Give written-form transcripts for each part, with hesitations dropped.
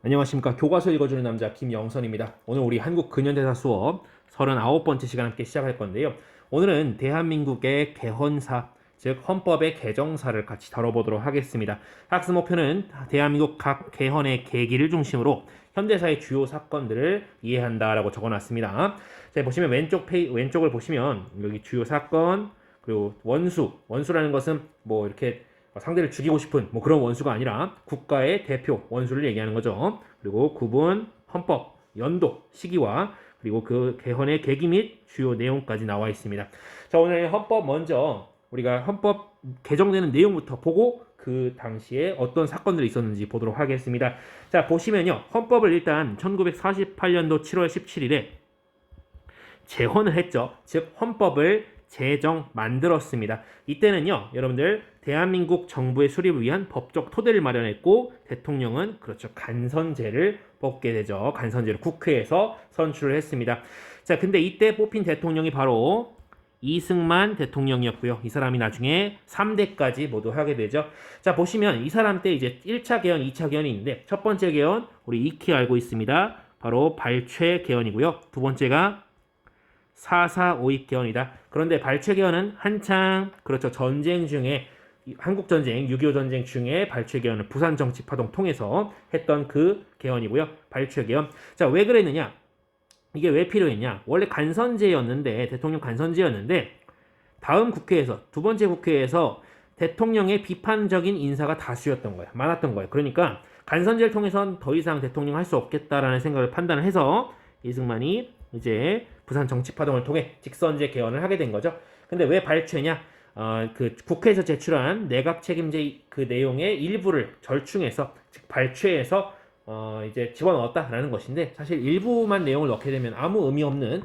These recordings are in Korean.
안녕하십니까. 교과서 읽어주는 남자 김영선입니다. 오늘 우리 한국 근현대사 수업 39번째 시간 함께 시작할 건데요. 오늘은 대한민국의 개헌사, 즉 헌법의 개정사를 같이 다뤄보도록 하겠습니다. 학습 목표는 대한민국 각 개헌의 계기를 중심으로 현대사의 주요 사건들을 이해한다라고 적어놨습니다. 자, 보시면 왼쪽을 보시면 여기 주요 사건, 그리고 원수라는 것은 뭐 이렇게 상대를 죽이고 싶은 뭐 그런 원수가 아니라 국가의 대표 원수를 얘기하는 거죠. 그리고 구분, 헌법, 연도, 시기와 그리고 그 개헌의 계기 및 주요 내용까지 나와 있습니다. 자, 오늘 헌법 먼저 우리가 헌법 개정되는 내용부터 보고 그 당시에 어떤 사건들이 있었는지 보도록 하겠습니다. 자, 보시면요. 헌법을 일단 1948년도 7월 17일에 제헌을 했죠. 즉 헌법을 만들었습니다. 이때는요, 여러분들 대한민국 정부의 수립을 위한 법적 토대를 마련했고 대통령은 그렇죠 간선제를 뽑게 되죠. 간선제를 국회에서 선출을 했습니다. 자, 근데 이때 뽑힌 대통령이 바로 이승만 대통령이었고요. 이 사람이 나중에 3대까지 모두 하게 되죠. 자, 보시면 이 사람 때 이제 1차 개헌, 2차 개헌이 있는데 첫 번째 개헌 우리 익히 알고 있습니다. 바로 발췌 개헌이고요. 두 번째가 4.4 5.2 개헌이다. 그런데 발췌 개헌은 한창 그렇죠 전쟁 중에 한국전쟁 6.25 전쟁 중에 발췌 개헌을 부산정치파동 통해서 했던 그 개헌이고요. 발췌 개헌. 자, 왜 그랬느냐? 이게 왜 필요했냐? 원래 간선제였는데 대통령 간선제였는데 다음 국회에서 두 번째 국회에서 대통령의 비판적인 인사가 다수였던 거예요. 많았던 거예요. 그러니까 간선제를 통해선 더 이상 대통령 할 수 없겠다라는 생각을 판단을 해서 이승만이 이제 부산 정치파동을 통해 직선제 개헌을 하게 된 거죠. 근데 왜 발췌냐? 그 국회에서 제출한 내각 책임제 그 내용의 일부를 절충해서 즉 발췌해서 이제 집어넣었다라는 것인데 사실 일부만 내용을 넣게 되면 아무 의미 없는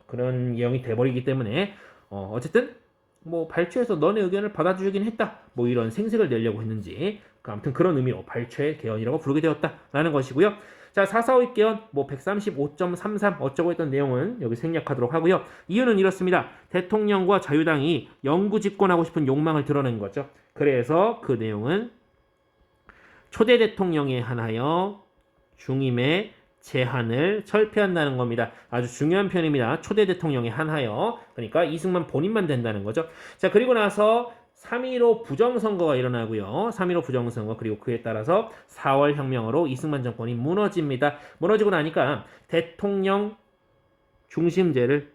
그런 내용이 돼버리기 때문에 어쨌든 뭐 발췌해서 너네 의견을 받아주긴 했다 뭐 이런 생색을 내려고 했는지 아무튼 그런 의미로 발췌 개헌이라고 부르게 되었다라는 것이고요. 자, 4.4 5.2 개헌 뭐 135.33 어쩌고 했던 내용은 여기 생략하도록 하고요. 이유는 이렇습니다. 대통령과 자유당이 영구 집권하고 싶은 욕망을 드러낸 거죠. 그래서 그 내용은 초대 대통령에 한하여 중임의 제한을 철폐한다는 겁니다. 아주 중요한 표현입니다. 초대 대통령에 한하여. 그러니까 이승만 본인만 된다는 거죠. 자, 그리고 나서 3.15 부정선거가 일어나고요. 3.15 부정선거 그리고 그에 따라서 4월 혁명으로 이승만 정권이 무너집니다. 무너지고 나니까 대통령 중심제를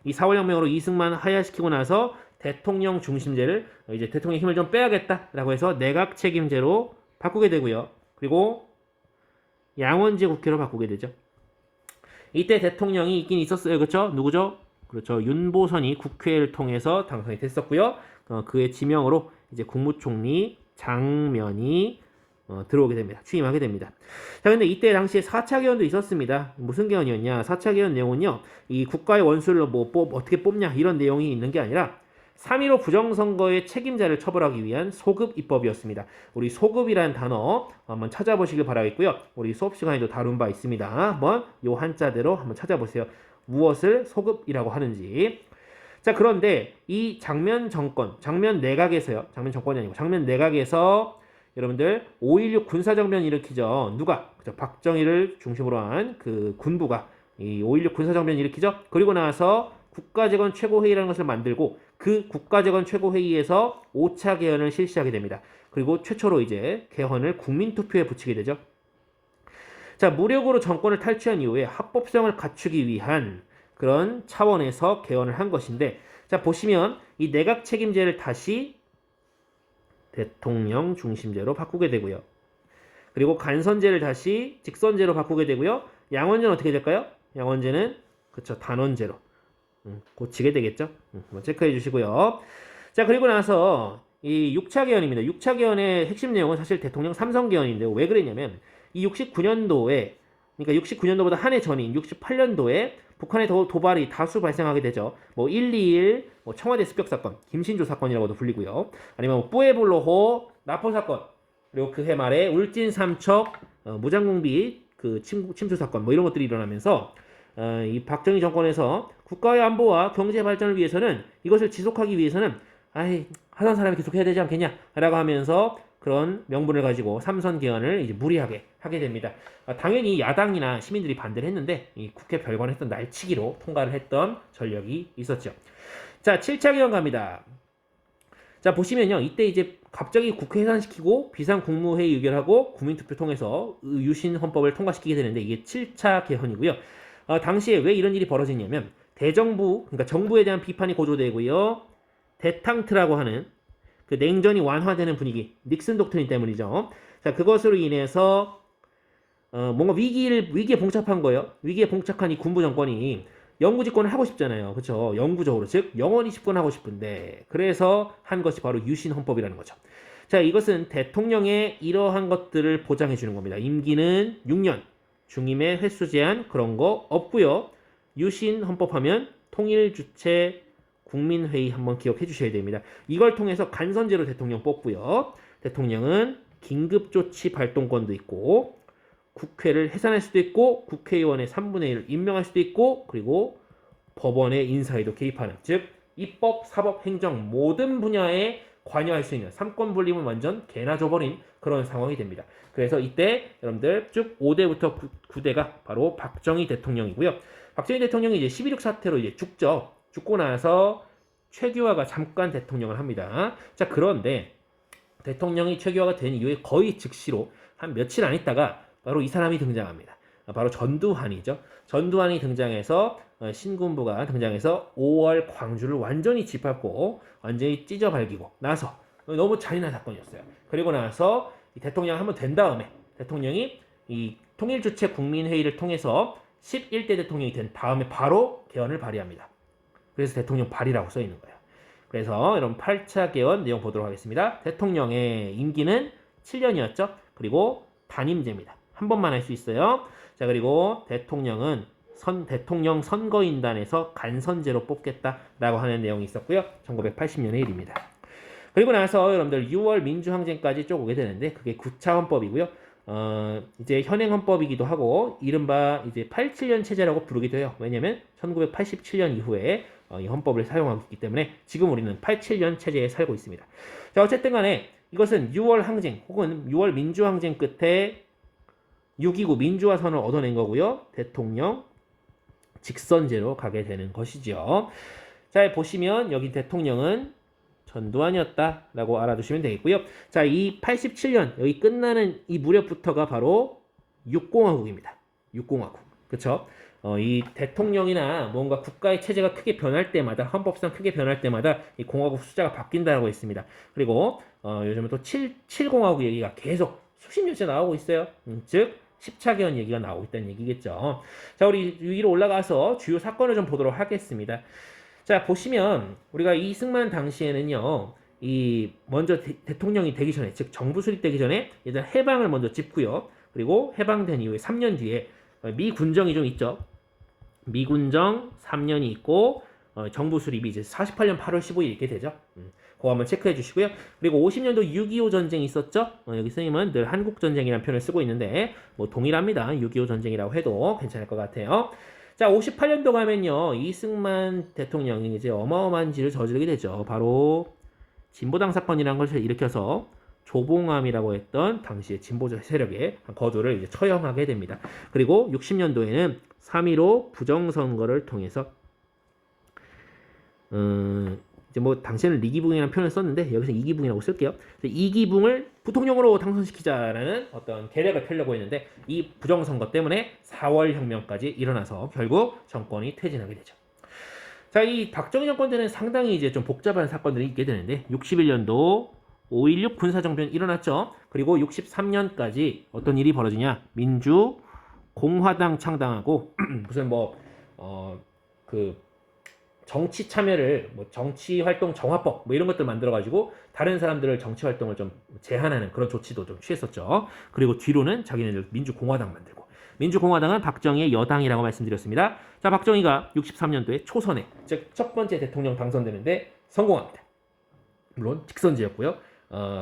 이 4월 혁명으로 이승만 하야시키고 나서 대통령 중심제를 이제 대통령 힘을 좀 빼야겠다라고 해서 내각 책임제로 바꾸게 되고요. 그리고 양원제 국회로 바꾸게 되죠. 이때 대통령이 있긴 있었어요. 그렇죠? 누구죠? 그렇죠. 윤보선이 국회를 통해서 당선이 됐었고요. 그의 지명으로 이제 국무총리 장면이 들어오게 됩니다. 취임하게 됩니다. 자, 근데 이때 당시에 4차 개헌도 있었습니다. 무슨 개헌이었냐? 4차 개헌 내용은요. 이 국가의 원수를 뭐 어떻게 뽑냐 이런 내용이 있는 게 아니라 3.15 부정선거의 책임자를 처벌하기 위한 소급 입법이었습니다. 우리 소급이라는 단어 한번 찾아보시길 바라겠고요. 우리 수업 시간에도 다룬 바 있습니다. 한번 요 한자대로 한번 찾아보세요. 무엇을 소급이라고 하는지. 자, 그런데 이 장면 내각에서요. 장면 정권이 아니고 장면 내각에서 여러분들 5.16 군사정변 일으키죠. 누가? 그죠? 박정희를 중심으로 한 그 군부가 이 5.16 군사정변 일으키죠. 그리고 나서 국가재건 최고회의라는 것을 만들고 그 국가재건 최고회의에서 5차 개헌을 실시하게 됩니다. 그리고 최초로 이제 개헌을 국민투표에 붙이게 되죠. 자, 무력으로 정권을 탈취한 이후에 합법성을 갖추기 위한 그런 차원에서 개헌을 한 것인데, 자, 보시면 이 내각 책임제를 다시 대통령 중심제로 바꾸게 되고요. 그리고 간선제를 다시 직선제로 바꾸게 되고요. 양원제는 어떻게 될까요? 양원제는 그렇죠 단원제로 고치게 되겠죠. 한번 체크해 주시고요. 자, 그리고 나서 이 6차 개헌입니다. 6차 개헌의 핵심 내용은 사실 대통령 삼선 개헌인데요. 왜 그랬냐면 이 69년도에 그러니까 69년도보다 한 해 전인 68년도에 북한의 도발이 다수 발생하게 되죠. 뭐 121, 뭐 청와대 습격 사건, 김신조 사건이라고도 불리고요. 아니면 뭐 뿌에블로호 나포 사건, 그리고 그해 말에 울진 삼척 무장공비 그 침수 사건 뭐 이런 것들이 일어나면서 이 박정희 정권에서 국가의 안보와 경제 발전을 위해서는 이것을 지속하기 위해서는 하던 사람이 계속 해야 되지 않겠냐 라고 하면서 그런 명분을 가지고 삼선 개헌을 이제 무리하게 하게 됩니다. 당연히 야당이나 시민들이 반대를 했는데 이 국회 별관했던 날치기로 통과를 했던 전력이 있었죠. 자, 7차 개헌 갑니다. 자, 보시면요. 이때 이제 갑자기 국회 해산시키고 비상국무회의 의결하고 국민투표 통해서 유신 헌법을 통과시키게 되는데 이게 7차 개헌이고요. 당시에 왜 이런 일이 벌어지냐면 대정부, 그러니까 정부에 대한 비판이 고조되고요. 대탕트라고 하는 그 냉전이 완화되는 분위기, 닉슨 독트린 때문이죠. 자, 그것으로 인해서 뭔가 위기에 봉착한 거예요. 위기에 봉착한 이 군부 정권이 영구 집권을 하고 싶잖아요. 그렇죠? 영구적으로, 즉 영원히 집권하고 싶은데 그래서 한 것이 바로 유신 헌법이라는 거죠. 자, 이것은 대통령의 이러한 것들을 보장해 주는 겁니다. 임기는 6년, 중임의 횟수 제한 그런 거 없고요. 유신 헌법하면 통일 주체 국민회의 한번 기억해 주셔야 됩니다. 이걸 통해서 간선제로 대통령 뽑고요. 대통령은 긴급조치 발동권도 있고 국회를 해산할 수도 있고 국회의원의 3분의 1을 임명할 수도 있고 그리고 법원의 인사에도 개입하는, 즉 입법, 사법, 행정 모든 분야에 관여할 수 있는 삼권 분립은 완전 개나 줘버린 그런 상황이 됩니다. 그래서 이때 여러분들 쭉 5대부터 9대가 바로 박정희 대통령이고요. 박정희 대통령이 이제 12.6 사태로 이제 죽죠. 죽고 나서 최규하가 잠깐 대통령을 합니다. 자, 그런데 대통령이 최규하가 된 이후에 거의 즉시로 한 며칠 안 있다가 바로 이 사람이 등장합니다. 바로 전두환이죠. 전두환이 등장해서 신군부가 등장해서 5월 광주를 완전히 짓밟고 완전히 찢어발기고 나서 너무 잔인한 사건이었어요. 그리고 나서 대통령 한번 된 다음에 대통령이 이 통일주체 국민회의를 통해서 11대 대통령이 된 다음에 바로 개헌을 발의합니다. 그래서 대통령 발의라고 써 있는 거예요. 그래서 여러분 8차 개헌 내용 보도록 하겠습니다. 대통령의 임기는 7년이었죠. 그리고 단임제입니다. 한 번만 할 수 있어요. 자, 그리고 대통령은 대통령 선거인단에서 간선제로 뽑겠다라고 하는 내용이 있었고요. 1980년의 일입니다. 그리고 나서 여러분들 6월 민주항쟁까지 쭉 오게 되는데 그게 9차 헌법이고요. 이제 현행 헌법이기도 하고 이른바 이제 87년 체제라고 부르기도 해요. 왜냐면 1987년 이후에 이 헌법을 사용하고 있기 때문에 지금 우리는 87년 체제에 살고 있습니다. 자, 어쨌든 간에 이것은 6월 항쟁 혹은 6월 민주항쟁 끝에 6.29 민주화 선언을 얻어낸 거고요. 대통령 직선제로 가게 되는 것이죠. 자, 보시면 여기 대통령은 전두환이었다라고 알아두시면 되겠고요. 자, 이 87년 여기 끝나는 이 무렵부터가 바로 6공화국입니다. 6공화국. 그렇죠? 이 대통령이나 뭔가 국가의 체제가 크게 변할 때마다 헌법상 크게 변할 때마다 이 공화국 숫자가 바뀐다고 했습니다. 그리고 요즘은 또 7공화국 얘기가 계속 수십 년째 나오고 있어요. 즉 10차 개헌 얘기가 나오고 있다는 얘기겠죠. 자, 우리 위로 올라가서 주요 사건을 좀 보도록 하겠습니다. 자, 보시면 우리가 이승만 당시에는요, 이 먼저 대통령이 되기 전에, 즉 정부 수립되기 전에 일단 해방을 먼저 짚고요. 그리고 해방된 이후에 3년 뒤에 미군정이 좀 있죠. 미군정 3년이 있고 정부 수립이 이제 48년 8월 15일 이렇게 되죠. 그거 한번 체크해 주시고요. 그리고 50년도 6.25 전쟁이 있었죠. 여기 선생님은 늘 한국전쟁이라는 표현을 쓰고 있는데 뭐 동일합니다. 6.25 전쟁이라고 해도 괜찮을 것 같아요. 자, 58년도 가면요. 이승만 대통령이 이제 어마어마한 짓을 저지르게 되죠. 바로 진보당 사건이라는 걸 일으켜서 조봉암이라고 했던 당시의 진보 세력의 거두를 이제 처형하게 됩니다. 그리고 60년도에는 3.15 부정선거를 통해서 이제 뭐 당시에는 리기붕이라는 표현을 썼는데 여기서 이기붕이라고 쓸게요. 이기붕을 부통령으로 당선시키자라는 어떤 계략을 펴려고 했는데 이 부정선거 때문에 4월 혁명까지 일어나서 결국 정권이 퇴진하게 되죠. 자, 이 박정희 정권 때는 상당히 이제 좀 복잡한 사건들이 있게 되는데 61년도 5.16 군사정변 일어났죠. 그리고 63년까지 어떤 일이 벌어지냐? 민주공화당 창당하고 무슨 그 정치 참여를 정치 활동 정화법 이런 것들 만들어 가지고 다른 사람들을 정치 활동을 좀 제한하는 그런 조치도 좀 취했었죠. 그리고 뒤로는 자기네들 민주공화당 만들고, 민주공화당은 박정희의 여당이라고 말씀드렸습니다. 자, 박정희가 63년도에 초선에, 즉 첫 번째 대통령 당선되는데 성공합니다. 물론 직선제였고요.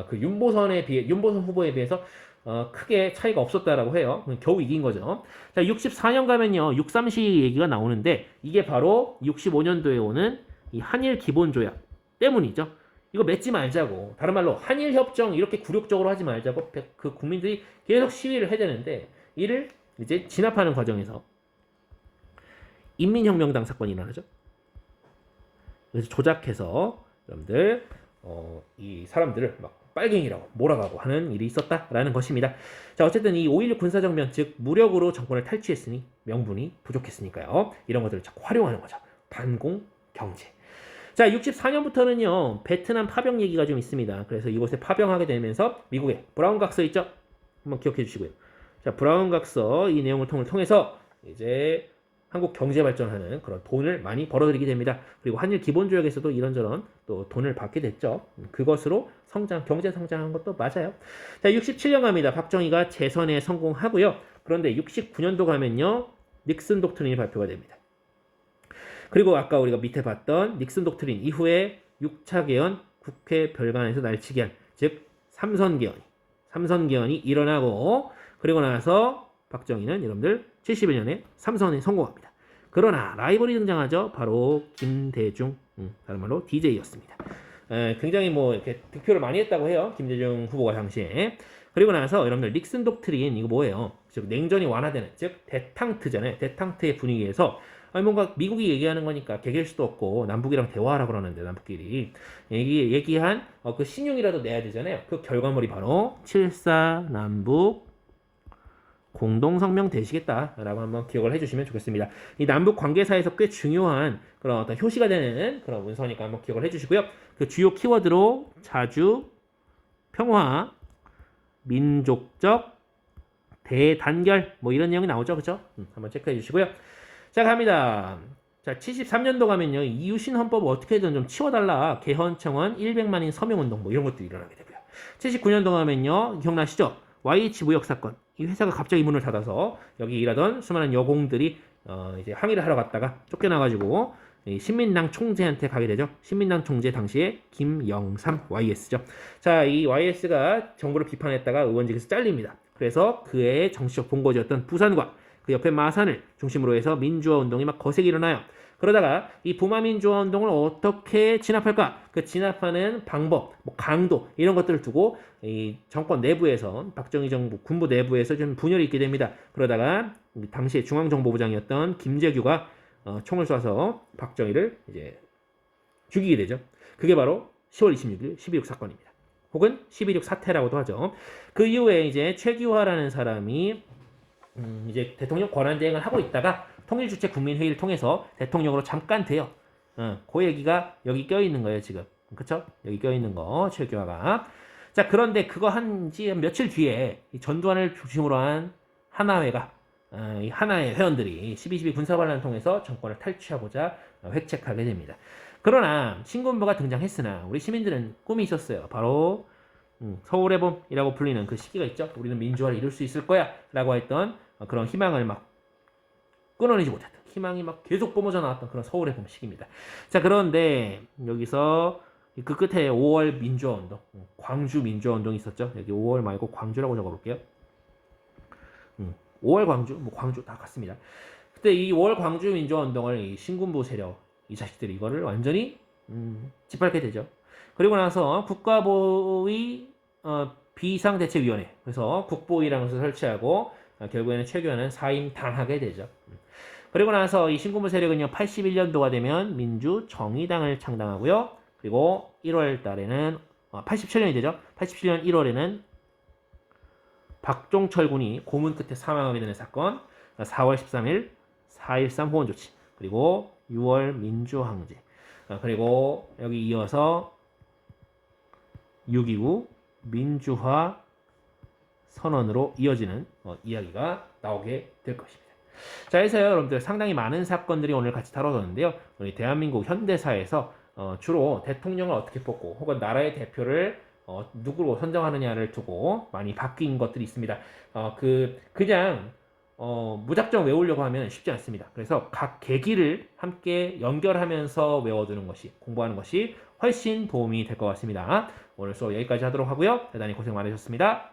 그 윤보선 후보에 비해서 크게 차이가 없었다라고 해요. 겨우 이긴 거죠. 자, 64년 가면요, 6.3시 얘기가 나오는데 이게 바로 65년도에 오는 이 한일 기본조약 때문이죠. 이거 맺지 말자고. 다른 말로 한일 협정 이렇게 굴욕적으로 하지 말자고 그 국민들이 계속 시위를 해야 되는데 이를 이제 진압하는 과정에서 인민혁명당 사건이 일어나죠. 그래서 조작해서 여러분들 이 사람들을 막 빨갱이라고 몰아가고 하는 일이 있었다라는 것입니다. 자, 어쨌든 이 5.16 군사정변, 즉 무력으로 정권을 탈취했으니 명분이 부족했으니까요. 이런 것들을 자꾸 활용하는 거죠. 반공 경제. 자, 64년부터는요 베트남 파병 얘기가 좀 있습니다. 그래서 이곳에 파병하게 되면서 미국의 브라운 각서 있죠? 한번 기억해 주시고요. 자, 브라운 각서 이 내용을 통해서 이제 한국 경제 발전하는 그런 돈을 많이 벌어들이게 됩니다. 그리고 한일 기본조약에서도 이런저런 또 돈을 받게 됐죠. 그것으로 경제 성장한 것도 맞아요. 자, 67년 갑니다. 박정희가 재선에 성공하고요. 그런데 69년도 가면요 닉슨 독트린이 발표가 됩니다. 그리고 아까 우리가 밑에 봤던 닉슨 독트린 이후에 6차 개헌 국회 별관에서 날치기 한, 즉 삼선개헌이 일어나고 그리고 나서 박정희는 여러분들 71년에 삼선에 성공합니다. 그러나 라이벌이 등장하죠. 바로 김대중, 다른 말로 DJ였습니다. 굉장히 뭐 이렇게 득표를 많이 했다고 해요. 김대중 후보가 당시에. 그리고 나서 여러분들 닉슨 독트린 이거 뭐예요? 즉 냉전이 완화되는, 즉 대탕트잖아요. 대탕트의 분위기에서 뭔가 미국이 얘기하는 거니까 개길 수도 없고 남북이랑 대화하라 그러는데 남북끼리 얘기한 그 신용이라도 내야 되잖아요. 그 결과물이 바로 7.4 남북 공동성명 되시겠다라고 한번 기억을 해주시면 좋겠습니다. 이 남북 관계사에서 꽤 중요한 그런 어떤 효시가 되는 그런 문서니까 한번 기억을 해주시고요. 그 주요 키워드로 자주, 평화, 민족적, 대단결 뭐 이런 내용이 나오죠, 그렇죠? 한번 체크해 주시고요. 자, 갑니다. 자, 73년도 가면요 이유신 헌법을 어떻게든 좀 치워달라 개헌청원 100만인 서명운동 뭐 이런 것도 일어나게 되고요. 79년도 가면요 기억나시죠? YH 무역 사건. 이 회사가 갑자기 문을 닫아서 여기 일하던 수많은 여공들이 이제 항의를 하러 갔다가 쫓겨나가지고 신민당 총재한테 가게 되죠. 신민당 총재 당시에 김영삼 YS죠. 자, 이 YS가 정부를 비판했다가 의원직에서 잘립니다. 그래서 그의 정치적 본거지였던 부산과 그 옆에 마산을 중심으로 해서 민주화 운동이 막 거세게 일어나요. 그러다가 이 부마민주화 운동을 어떻게 진압할까? 그 진압하는 방법, 뭐 강도 이런 것들을 두고 이 정권 내부에서 박정희 정부 군부 내부에서 좀 분열이 있게 됩니다. 그러다가 당시에 중앙정보부장이었던 김재규가 총을 쏴서 박정희를 이제 죽이게 되죠. 그게 바로 10월 26일 12.6 사건입니다. 혹은 12.6 사태라고도 하죠. 그 이후에 이제 최규하라는 사람이 이제 대통령 권한대행을 하고 있다가 통일주체 국민회의를 통해서 대통령으로 잠깐 돼요. 그 얘기가 여기 껴있는 거예요, 지금. 그쵸? 여기 껴있는 거, 최규하가. 자, 그런데 그거 한지 며칠 뒤에 이 전두환을 중심으로 한 하나회가, 이 하나의 회원들이 12.12 군사반란을 통해서 정권을 탈취하고자 획책하게 됩니다. 그러나 신군부가 등장했으나 우리 시민들은 꿈이 있었어요. 바로 서울해봄이라고 불리는 그 시기가 있죠. 우리는 민주화를 이룰 수 있을 거야 라고 했던 그런 희망을 막 끊어내지 못했던, 희망이 막 계속 뿜어져 나왔던 그런 서울해봄 시기입니다. 자, 그런데 여기서 그 끝에 5월 민주화운동, 광주 민주화운동이 있었죠. 여기 5월 말고 광주라고 적어볼게요. 5월 광주, 뭐 광주 다 같습니다. 그때 이 5월 광주 민주화운동을 이 신군부 세력, 이 자식들이 이거를 완전히 짓밟게 되죠. 그리고 나서 국가보위 비상대책위원회, 그래서 국보위라는 것을 설치하고 결국에는 최규하는 사임당하게 되죠. 그리고 나서 이 신군부 세력은요 81년도가 되면 민주정의당을 창당하고요. 그리고 1월 달에는 87년이 되죠. 87년 1월에는 박종철 군이 고문 끝에 사망하게 되는 사건, 4월 13일 4.13 호원조치, 그리고 6월 민주항쟁, 그리고 여기 이어서 6.29 민주화 선언으로 이어지는 이야기가 나오게 될 것입니다. 자, 해서요 여러분들 상당히 많은 사건들이 오늘 같이 다뤄졌는데요. 우리 대한민국 현대사에서 주로 대통령을 어떻게 뽑고 혹은 나라의 대표를 누구로 선정하느냐를 두고 많이 바뀐 것들이 있습니다. 그냥 무작정 외우려고 하면 쉽지 않습니다. 그래서 각 계기를 함께 연결하면서 외워두는 것이, 공부하는 것이 훨씬 도움이 될 것 같습니다. 오늘 수업 여기까지 하도록 하고요. 대단히 고생 많으셨습니다.